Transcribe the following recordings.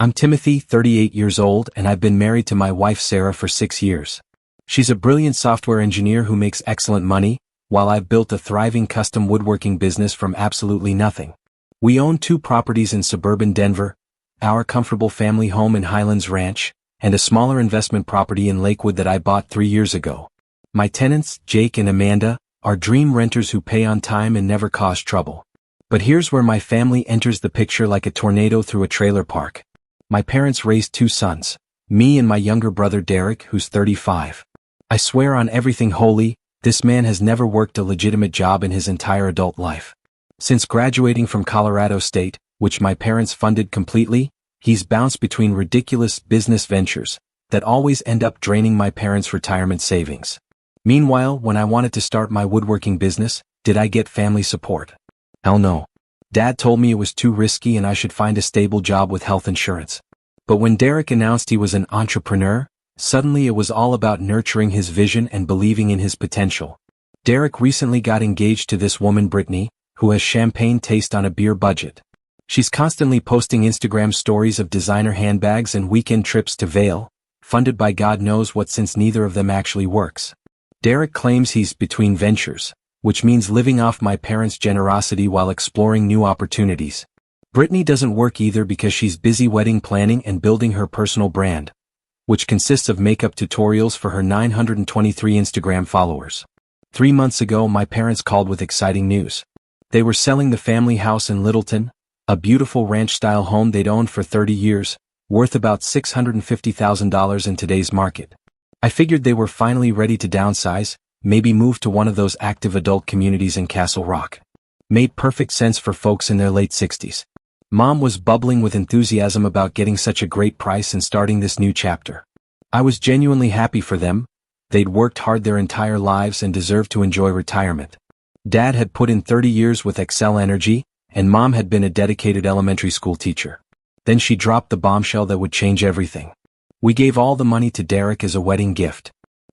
I'm Timothy, 38 years old, and I've been married to my wife Sarah for 6 years. She's a brilliant software engineer who makes excellent money, while I've built a thriving custom woodworking business from absolutely nothing. We own 2 properties in suburban Denver, our comfortable family home in Highlands Ranch, and a smaller investment property in Lakewood that I bought 3 years ago. My tenants, Jake and Amanda, are dream renters who pay on time and never cause trouble. But here's where my family enters the picture like a tornado through a trailer park. My parents raised 2 sons, me and my younger brother Derek, who's 35. I swear on everything holy, this man has never worked a legitimate job in his entire adult life. Since graduating from Colorado State, which my parents funded completely, he's bounced between ridiculous business ventures that always end up draining my parents' retirement savings. Meanwhile, when I wanted to start my woodworking business, did I get family support? Hell no. Dad told me it was too risky and I should find a stable job with health insurance. But when Derek announced he was an entrepreneur, suddenly it was all about nurturing his vision and believing in his potential. Derek recently got engaged to this woman Brittany, who has champagne taste on a beer budget. She's constantly posting Instagram stories of designer handbags and weekend trips to Vail, funded by God knows what since neither of them actually works. Derek claims he's between ventures, which means living off my parents' generosity while exploring new opportunities. Brittany doesn't work either because she's busy wedding planning and building her personal brand, which consists of makeup tutorials for her 923 Instagram followers. 3 months ago, my parents called with exciting news. They were selling the family house in Littleton, a beautiful ranch-style home they'd owned for 30 years, worth about $650,000 in today's market. I figured they were finally ready to downsize, maybe move to one of those active adult communities in Castle Rock. Made perfect sense for folks in their late 60s. Mom was bubbling with enthusiasm about getting such a great price and starting this new chapter. I was genuinely happy for them. They'd worked hard their entire lives and deserved to enjoy retirement. Dad had put in 30 years with Excel Energy, and Mom had been a dedicated elementary school teacher. Then she dropped the bombshell that would change everything. We gave all the money to Derek as a wedding gift.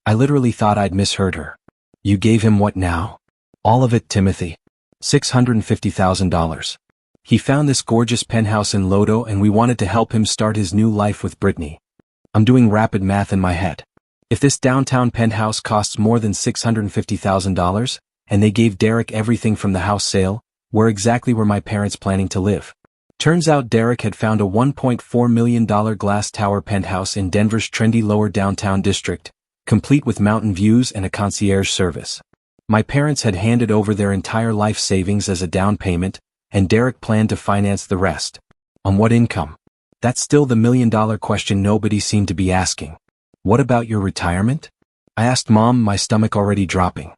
I literally thought I'd misheard her. You gave him what now? All of it, Timothy. $650,000. He found this gorgeous penthouse in Lodo and we wanted to help him start his new life with Brittany. I'm doing rapid math in my head. If this downtown penthouse costs more than $650,000, and they gave Derek everything from the house sale, where exactly were my parents planning to live? Turns out Derek had found a $1.4 million glass tower penthouse in Denver's trendy lower downtown district, complete with mountain views and a concierge service. My parents had handed over their entire life savings as a down payment, and Derek planned to finance the rest. On what income? That's still the million-dollar question nobody seemed to be asking. What about your retirement? I asked Mom, my stomach already dropping.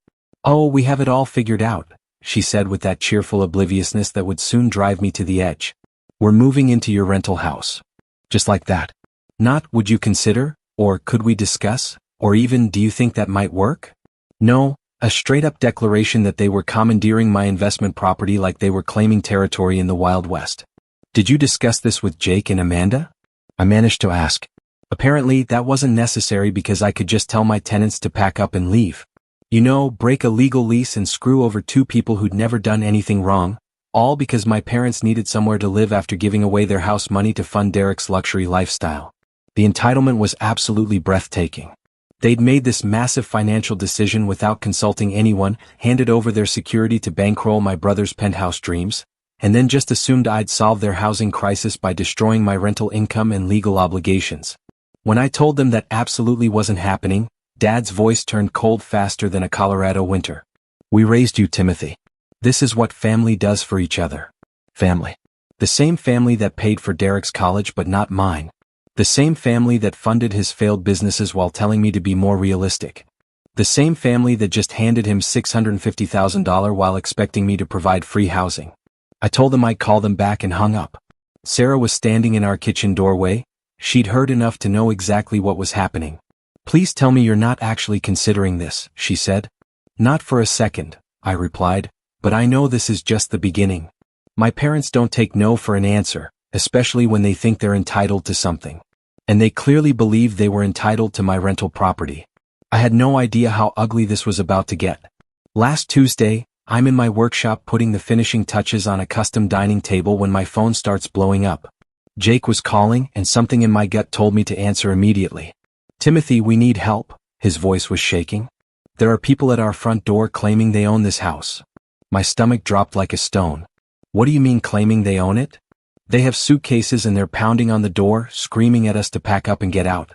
Oh, we have it all figured out, she said with that cheerful obliviousness that would soon drive me to the edge. We're moving into your rental house. Just like that. Not, would you consider, or could we discuss? Or even, do you think that might work? No, a straight-up declaration that they were commandeering my investment property like they were claiming territory in the Wild West. Did you discuss this with Jake and Amanda? I managed to ask. Apparently, that wasn't necessary because I could just tell my tenants to pack up and leave. You know, break a legal lease and screw over 2 people who'd never done anything wrong, all because my parents needed somewhere to live after giving away their house money to fund Derek's luxury lifestyle. The entitlement was absolutely breathtaking. They'd made this massive financial decision without consulting anyone, handed over their security to bankroll my brother's penthouse dreams, and then just assumed I'd solve their housing crisis by destroying my rental income and legal obligations. When I told them that absolutely wasn't happening, Dad's voice turned cold faster than a Colorado winter. We raised you, Timothy. This is what family does for each other. Family. The same family that paid for Derek's college but not mine. The same family that funded his failed businesses while telling me to be more realistic. The same family that just handed him $650,000 while expecting me to provide free housing. I told them I'd call them back and hung up. Sarah was standing in our kitchen doorway. She'd heard enough to know exactly what was happening. Please tell me you're not actually considering this, she said. Not for a second, I replied, but I know this is just the beginning. My parents don't take no for an answer, especially when they think they're entitled to something. And they clearly believed they were entitled to my rental property. I had no idea how ugly this was about to get. Last Tuesday, I'm in my workshop putting the finishing touches on a custom dining table when my phone starts blowing up. Jake was calling, and something in my gut told me to answer immediately. Timothy, we need help. His voice was shaking. There are people at our front door claiming they own this house. My stomach dropped like a stone. What do you mean claiming they own it? They have suitcases and they're pounding on the door, screaming at us to pack up and get out.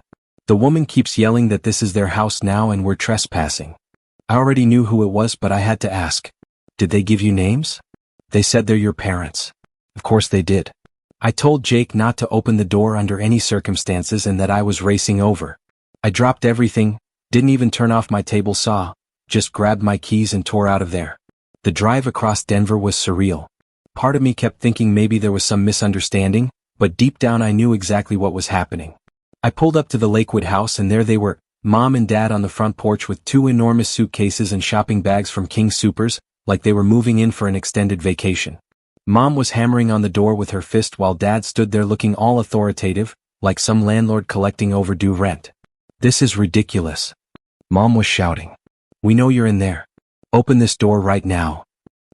The woman keeps yelling that this is their house now and we're trespassing. I already knew who it was, but I had to ask. Did they give you names? They said they're your parents. Of course they did. I told Jake not to open the door under any circumstances and that I was racing over. I dropped everything, didn't even turn off my table saw, just grabbed my keys and tore out of there. The drive across Denver was surreal. Part of me kept thinking maybe there was some misunderstanding, but deep down I knew exactly what was happening. I pulled up to the Lakewood house and there they were, Mom and Dad on the front porch with 2 enormous suitcases and shopping bags from King Soopers, like they were moving in for an extended vacation. Mom was hammering on the door with her fist while Dad stood there looking all authoritative, like some landlord collecting overdue rent. This is ridiculous. Mom was shouting. We know you're in there. Open this door right now.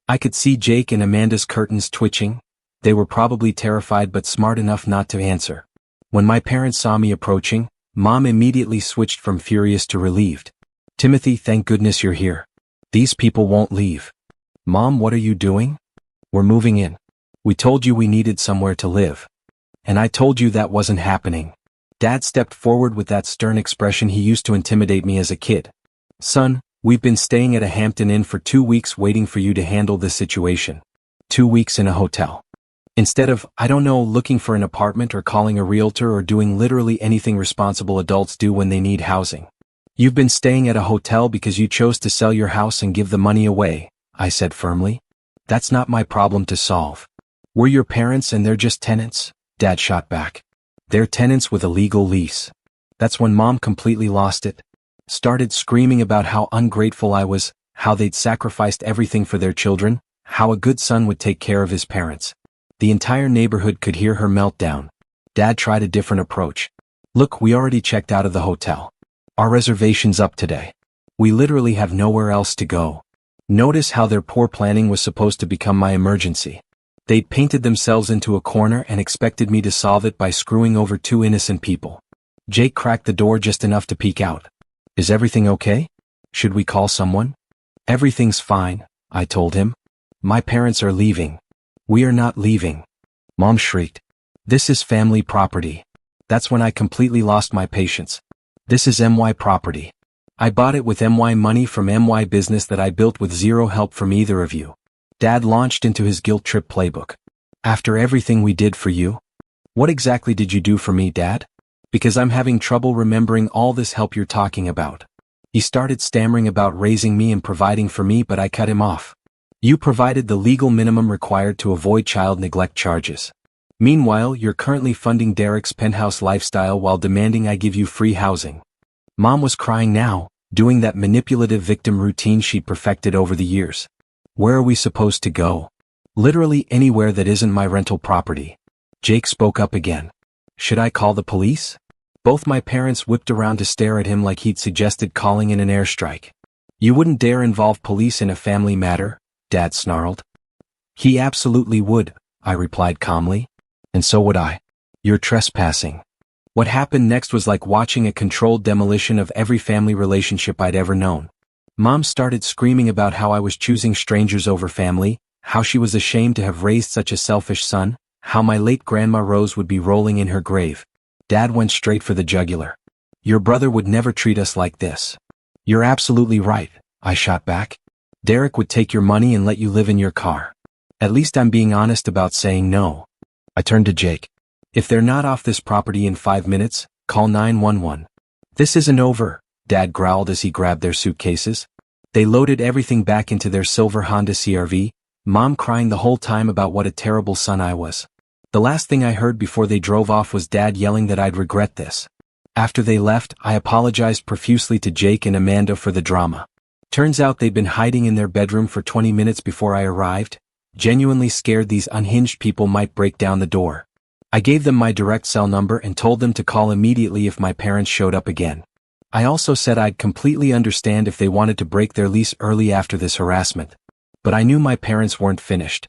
I could see Jake and Amanda's curtains twitching. They were probably terrified but smart enough not to answer. When my parents saw me approaching, Mom immediately switched from furious to relieved. Timothy, thank goodness you're here. These people won't leave. Mom, what are you doing? We're moving in. We told you we needed somewhere to live. And I told you that wasn't happening. Dad stepped forward with that stern expression he used to intimidate me as a kid. Son, we've been staying at a Hampton Inn for 2 weeks waiting for you to handle this situation. 2 weeks in a hotel. Instead of, I don't know, looking for an apartment or calling a realtor or doing literally anything responsible adults do when they need housing. You've been staying at a hotel because you chose to sell your house and give the money away, I said firmly. That's not my problem to solve. We're your parents and they're just tenants, Dad shot back. They're tenants with a legal lease. That's when Mom completely lost it. Started screaming about how ungrateful I was, how they'd sacrificed everything for their children, how a good son would take care of his parents. The entire neighborhood could hear her meltdown. Dad tried a different approach. Look, we already checked out of the hotel. Our reservation's up today. We literally have nowhere else to go. Notice how their poor planning was supposed to become my emergency. They'd painted themselves into a corner and expected me to solve it by screwing over 2 innocent people. Jake cracked the door just enough to peek out. Is everything okay? Should we call someone? Everything's fine, I told him. My parents are leaving. We are not leaving. Mom shrieked. This is family property. That's when I completely lost my patience. This is MY property. I bought it with MY money from MY business that I built with zero help from either of you. Dad launched into his guilt trip playbook. After everything we did for you? What exactly did you do for me, Dad? Because I'm having trouble remembering all this help you're talking about. He started stammering about raising me and providing for me, but I cut him off. You provided the legal minimum required to avoid child neglect charges. Meanwhile, you're currently funding Derek's penthouse lifestyle while demanding I give you free housing. Mom was crying now, doing that manipulative victim routine she'd perfected over the years. Where are we supposed to go? Literally anywhere that isn't my rental property. Jake spoke up again. Should I call the police? Both my parents whipped around to stare at him like he'd suggested calling in an airstrike. You wouldn't dare involve police in a family matter, Dad snarled. He absolutely would, I replied calmly. And so would I. You're trespassing. What happened next was like watching a controlled demolition of every family relationship I'd ever known. Mom started screaming about how I was choosing strangers over family, how she was ashamed to have raised such a selfish son, how my late Grandma Rose would be rolling in her grave. Dad went straight for the jugular. Your brother would never treat us like this. You're absolutely right, I shot back. Derek would take your money and let you live in your car. At least I'm being honest about saying no. I turned to Jake. If they're not off this property in 5 minutes, call 911. This isn't over, Dad growled as he grabbed their suitcases. They loaded everything back into their silver Honda CR-V, Mom crying the whole time about what a terrible son I was. The last thing I heard before they drove off was Dad yelling that I'd regret this. After they left, I apologized profusely to Jake and Amanda for the drama. Turns out they'd been hiding in their bedroom for 20 minutes before I arrived, genuinely scared these unhinged people might break down the door. I gave them my direct cell number and told them to call immediately if my parents showed up again. I also said I'd completely understand if they wanted to break their lease early after this harassment. But I knew my parents weren't finished.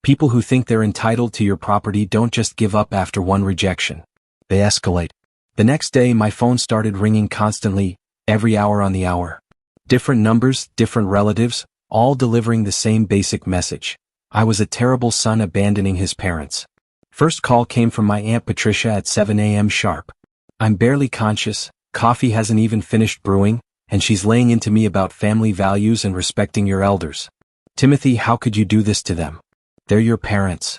People who think they're entitled to your property don't just give up after one rejection. They escalate. The next day my phone started ringing constantly, every hour on the hour. Different numbers, different relatives, all delivering the same basic message. I was a terrible son abandoning his parents. First call came from my Aunt Patricia at 7 a.m. sharp. I'm barely conscious, coffee hasn't even finished brewing, and she's laying into me about family values and respecting your elders. Timothy, how could you do this to them? They're your parents.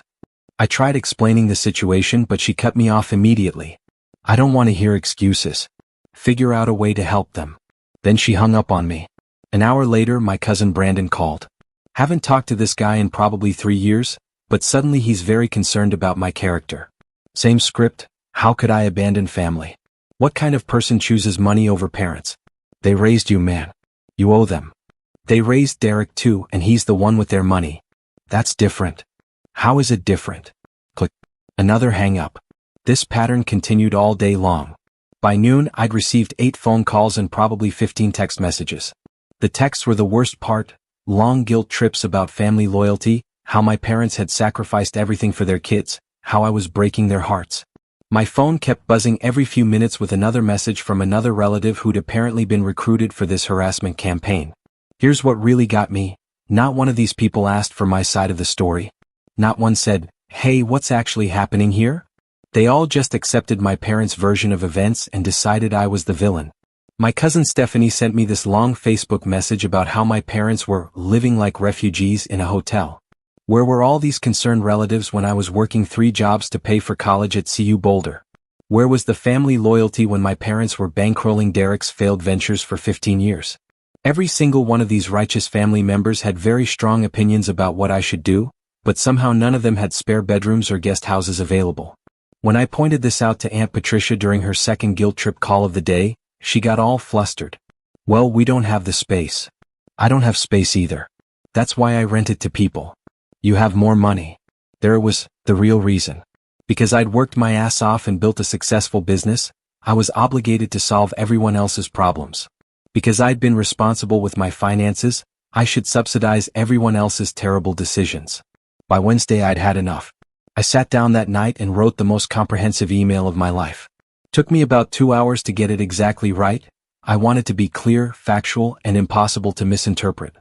I tried explaining the situation, but she cut me off immediately. I don't want to hear excuses. Figure out a way to help them. Then she hung up on me. An hour later, my cousin Brandon called. Haven't talked to this guy in probably 3 years, but suddenly he's very concerned about my character. Same script. How could I abandon family? What kind of person chooses money over parents? They raised you, man. You owe them. They raised Derek too, and he's the one with their money. That's different. How is it different? Click. Another hang-up. This pattern continued all day long. By noon, I'd received 8 phone calls and probably 15 text messages. The texts were the worst part, long guilt trips about family loyalty, how my parents had sacrificed everything for their kids, how I was breaking their hearts. My phone kept buzzing every few minutes with another message from another relative who'd apparently been recruited for this harassment campaign. Here's what really got me. Not one of these people asked for my side of the story. Not one said, "Hey, what's actually happening here?" They all just accepted my parents' version of events and decided I was the villain. My cousin Stephanie sent me this long Facebook message about how my parents were living like refugees in a hotel. Where were all these concerned relatives when I was working 3 jobs to pay for college at CU Boulder? Where was the family loyalty when my parents were bankrolling Derek's failed ventures for 15 years? Every single one of these righteous family members had very strong opinions about what I should do, but somehow none of them had spare bedrooms or guest houses available. When I pointed this out to Aunt Patricia during her second guilt trip call of the day, she got all flustered. Well, we don't have the space. I don't have space either. That's why I rent it to people. You have more money. There was the real reason. Because I'd worked my ass off and built a successful business, I was obligated to solve everyone else's problems. Because I'd been responsible with my finances, I should subsidize everyone else's terrible decisions. By Wednesday I'd had enough. I sat down that night and wrote the most comprehensive email of my life. Took me about 2 hours to get it exactly right. I wanted to be clear, factual, and impossible to misinterpret.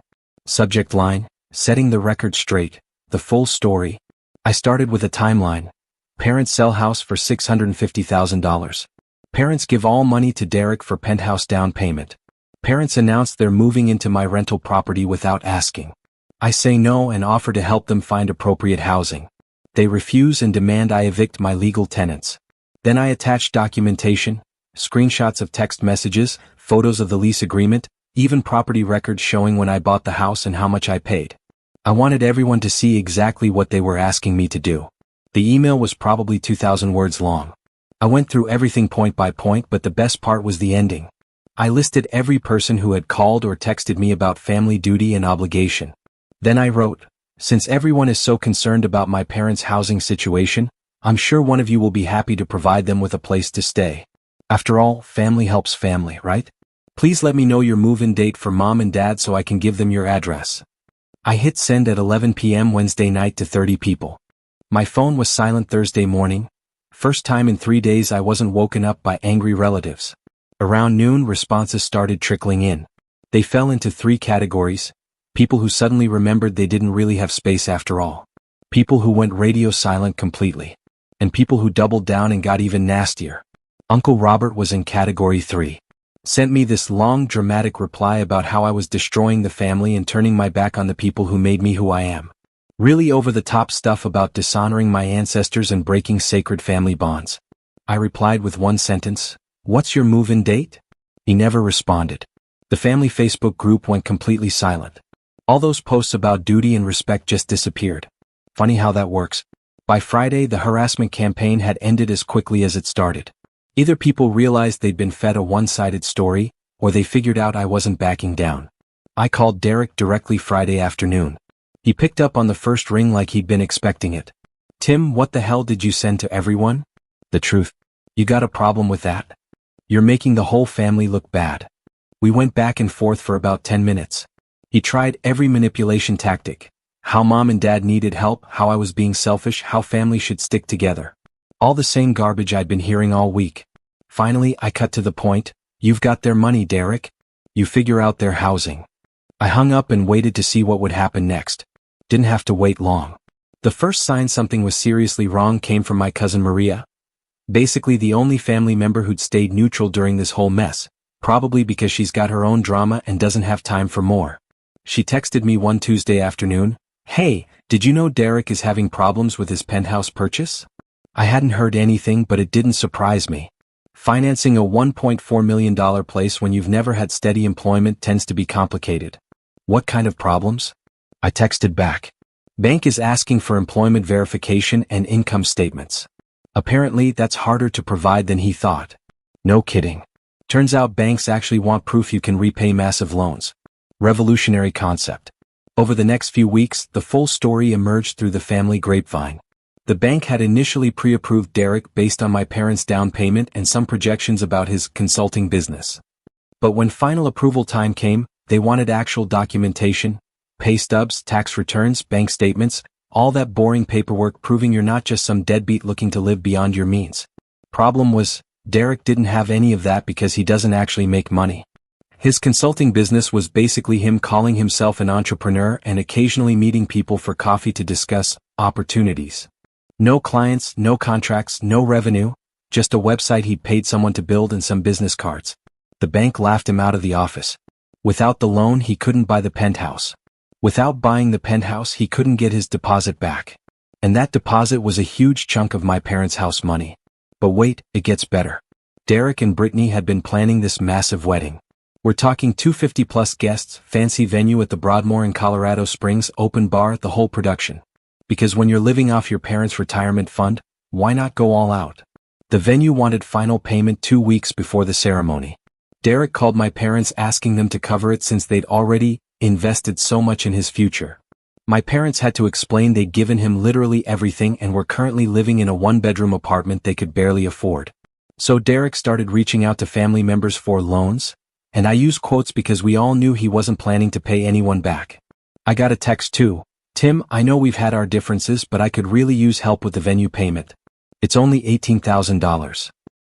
Subject line, setting the record straight, the full story. I started with a timeline. Parents sell house for $650,000. Parents give all money to Derek for penthouse down payment. Parents announce they're moving into my rental property without asking. I say no and offer to help them find appropriate housing. They refuse and demand I evict my legal tenants. Then I attach documentation, screenshots of text messages, photos of the lease agreement, even property records showing when I bought the house and how much I paid. I wanted everyone to see exactly what they were asking me to do. The email was probably 2,000 words long. I went through everything point by point, but the best part was the ending. I listed every person who had called or texted me about family duty and obligation. Then I wrote, since everyone is so concerned about my parents' housing situation, I'm sure one of you will be happy to provide them with a place to stay. After all, family helps family, right? Please let me know your move-in date for mom and dad so I can give them your address. I hit send at 11 p.m. Wednesday night to 30 people. My phone was silent Thursday morning. First time in 3 days I wasn't woken up by angry relatives. Around noon, responses started trickling in. They fell into 3 categories. People who suddenly remembered they didn't really have space after all. People who went radio silent completely. And people who doubled down and got even nastier. Uncle Robert was in category 3. Sent me this long, dramatic reply about how I was destroying the family and turning my back on the people who made me who I am. Really over-the-top stuff about dishonoring my ancestors and breaking sacred family bonds. I replied with one sentence, "What's your move-in date?" He never responded. The family Facebook group went completely silent. All those posts about duty and respect just disappeared. Funny how that works. By Friday, the harassment campaign had ended as quickly as it started. Either people realized they'd been fed a one-sided story, or they figured out I wasn't backing down. I called Derek directly Friday afternoon. He picked up on the first ring like he'd been expecting it. "Tim, what the hell did you send to everyone?" "The truth." "You got a problem with that? You're making the whole family look bad." We went back and forth for about 10 minutes. He tried every manipulation tactic. How mom and dad needed help, how I was being selfish, how family should stick together. All the same garbage I'd been hearing all week. Finally, I cut to the point. You've got their money, Derek. You figure out their housing. I hung up and waited to see what would happen next. Didn't have to wait long. The first sign something was seriously wrong came from my cousin Maria. Basically the only family member who'd stayed neutral during this whole mess, probably because she's got her own drama and doesn't have time for more. She texted me one Tuesday afternoon, "Hey, did you know Derek is having problems with his penthouse purchase?" I hadn't heard anything, but it didn't surprise me. Financing a $1.4 million place when you've never had steady employment tends to be complicated. What kind of problems? I texted back. Bank is asking for employment verification and income statements. Apparently, that's harder to provide than he thought. No kidding. Turns out banks actually want proof you can repay massive loans. Revolutionary concept. Over the next few weeks, the full story emerged through the family grapevine. The bank had initially pre-approved Derek based on my parents' down payment and some projections about his consulting business. But when final approval time came, they wanted actual documentation, pay stubs, tax returns, bank statements, all that boring paperwork proving you're not just some deadbeat looking to live beyond your means. Problem was, Derek didn't have any of that because he doesn't actually make money. His consulting business was basically him calling himself an entrepreneur and occasionally meeting people for coffee to discuss opportunities. No clients, no contracts, no revenue, just a website he'd paid someone to build and some business cards. The bank laughed him out of the office. Without the loan, he couldn't buy the penthouse. Without buying the penthouse, he couldn't get his deposit back. And that deposit was a huge chunk of my parents' house money. But wait, it gets better. Derek and Brittany had been planning this massive wedding. We're talking 250+ guests, fancy venue at the Broadmoor in Colorado Springs, open bar, the whole production. Because when you're living off your parents' retirement fund, why not go all out? The venue wanted final payment 2 weeks before the ceremony. Derek called my parents asking them to cover it since they'd already invested so much in his future. My parents had to explain they'd given him literally everything and were currently living in a one-bedroom apartment they could barely afford. So Derek started reaching out to family members for loans, and I use quotes because we all knew he wasn't planning to pay anyone back. I got a text too. "Tim, I know we've had our differences, but I could really use help with the venue payment. It's only $18,000.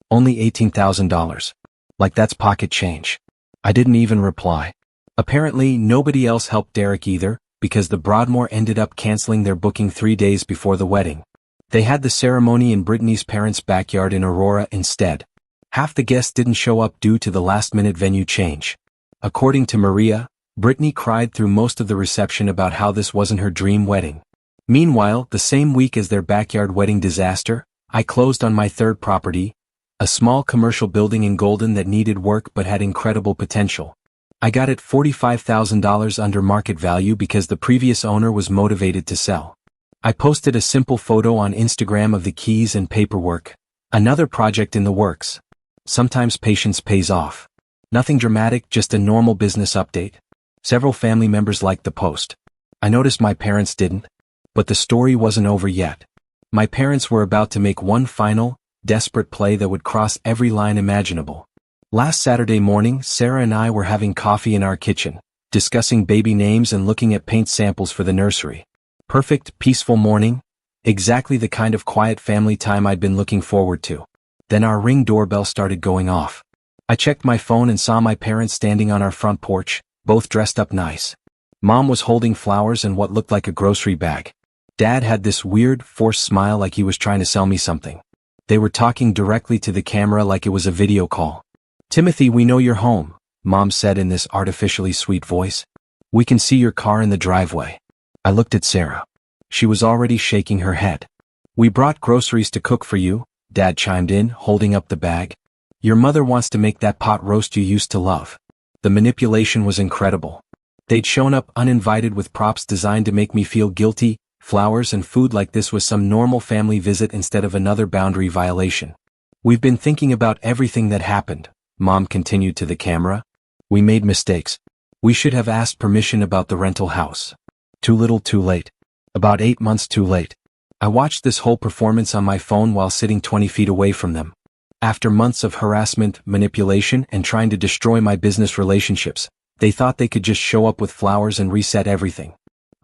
Only $18,000. Like that's pocket change." I didn't even reply. Apparently, nobody else helped Derek either, because the Broadmoor ended up canceling their booking 3 days before the wedding. They had the ceremony in Brittany's parents' backyard in Aurora instead. Half the guests didn't show up due to the last-minute venue change. According to Maria, Brittany cried through most of the reception about how this wasn't her dream wedding. Meanwhile, the same week as their backyard wedding disaster, I closed on my third property, a small commercial building in Golden that needed work but had incredible potential. I got it $45,000 under market value because the previous owner was motivated to sell. I posted a simple photo on Instagram of the keys and paperwork. Another project in the works. Sometimes patience pays off. Nothing dramatic, just a normal business update. Several family members liked the post. I noticed my parents didn't. But the story wasn't over yet. My parents were about to make one final, desperate play that would cross every line imaginable. Last Saturday morning, Sarah and I were having coffee in our kitchen, discussing baby names and looking at paint samples for the nursery. Perfect, peaceful morning. Exactly the kind of quiet family time I'd been looking forward to. Then our Ring doorbell started going off. I checked my phone and saw my parents standing on our front porch, both dressed up nice. Mom was holding flowers and what looked like a grocery bag. Dad had this weird, forced smile like he was trying to sell me something. They were talking directly to the camera like it was a video call. "Timothy, we know you're home," Mom said in this artificially sweet voice. "We can see your car in the driveway." I looked at Sarah. She was already shaking her head. "We brought groceries to cook for you," Dad chimed in, holding up the bag. "Your mother wants to make that pot roast you used to love." The manipulation was incredible. They'd shown up uninvited with props designed to make me feel guilty, flowers and food like this was some normal family visit instead of another boundary violation. "We've been thinking about everything that happened," Mom continued to the camera. "We made mistakes. We should have asked permission about the rental house. Too little too late. About 8 months too late." I watched this whole performance on my phone while sitting 20 feet away from them. After months of harassment, manipulation, and trying to destroy my business relationships, they thought they could just show up with flowers and reset everything.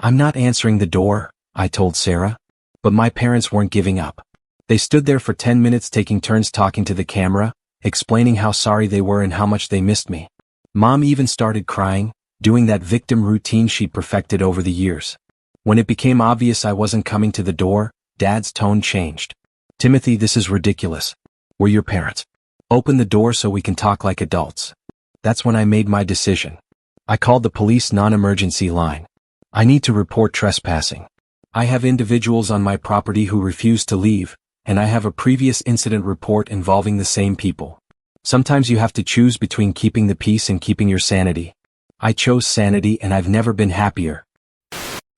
I'm not answering the door, I told Sarah. But my parents weren't giving up. They stood there for 10 minutes taking turns talking to the camera, explaining how sorry they were and how much they missed me. Mom even started crying, doing that victim routine she'd perfected over the years. When it became obvious I wasn't coming to the door, Dad's tone changed. Timothy, this is ridiculous. We're your parents. Open the door so we can talk like adults. That's when I made my decision. I called the police non-emergency line. I need to report trespassing. I have individuals on my property who refuse to leave, and I have a previous incident report involving the same people. Sometimes you have to choose between keeping the peace and keeping your sanity. I chose sanity and I've never been happier.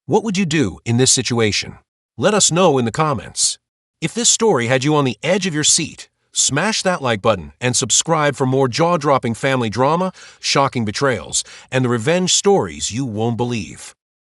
What would you do in this situation? Let us know in the comments. If this story had you on the edge of your seat, smash that like button and subscribe for more jaw-dropping family drama, shocking betrayals, and the revenge stories you won't believe.